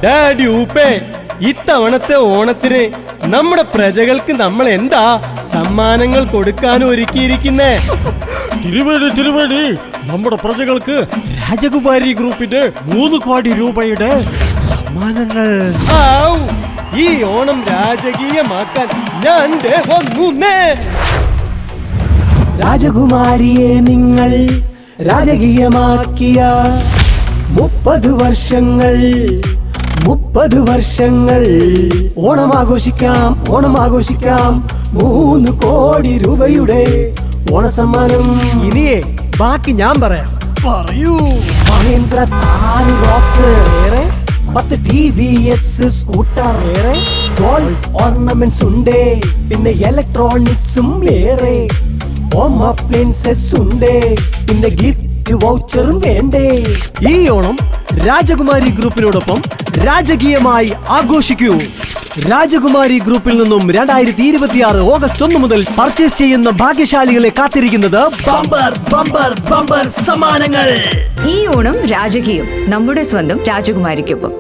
Daddy ഊപ്പേ, ഇത്തവണത്തെ ഓണത്തിന് നമ്മുടെ പ്രജകൾക്ക് നമ്മൾ എന്താ സമ്മാനങ്ങൾ കൊടുക്കാൻ ഒരുക്കിയിരിക്കുന്നേ? തിരുവേടി നമ്മുടെ പ്രജകൾക്ക് രാജകുമാരി ഗ്രൂപ്പിന്റെ 3 കോടി രൂപയുടെ സമ്മാനങ്ങൾ. ഈ ഓണം രാജകീയമാക്കാൻ ഞാൻ വന്നേ. രാജകുമാരിയെ നിങ്ങൾ രാജകീയമാക്കിയ 30 വർഷങ്ങൾ ഓണമാഘോഷിക്കാം 3 കോടി രൂപയുടെ ഓണസമ്മാനം. ഇനിയേ ബാക്കി ഞാൻ പറയാം. പറയൂ. Mahendra Thar rocks, 10 TVS scooter, gold ornaments ഉണ്ട്, പിന്നെ ഇലക്ട്രോണിക്സും ഏറെ, ഹോം അപ്ലയൻസസ് ഉണ്ട്, പിന്നെ ഗിഫ്റ്റ് വൗച്ചറും വേണ്ടേ. ഈ ഓണം രാജകുമാരി ഗ്രൂപ്പിനോടൊപ്പം രാജകീയമായി ആഘോഷിക്കൂ. രാജകുമാരി ഗ്രൂപ്പിൽ നിന്നും 2026 ഓഗസ്റ്റ് 1 മുതൽ പർച്ചേസ് ചെയ്യുന്ന ഭാഗ്യശാലികളെ കാത്തിരിക്കുന്നത് ബമ്പർ സമ്മാനങ്ങൾ. ഈ ഓണം രാജകീയം നമ്മുടെ സ്വന്തം രാജകുമാരിക്കൊപ്പം.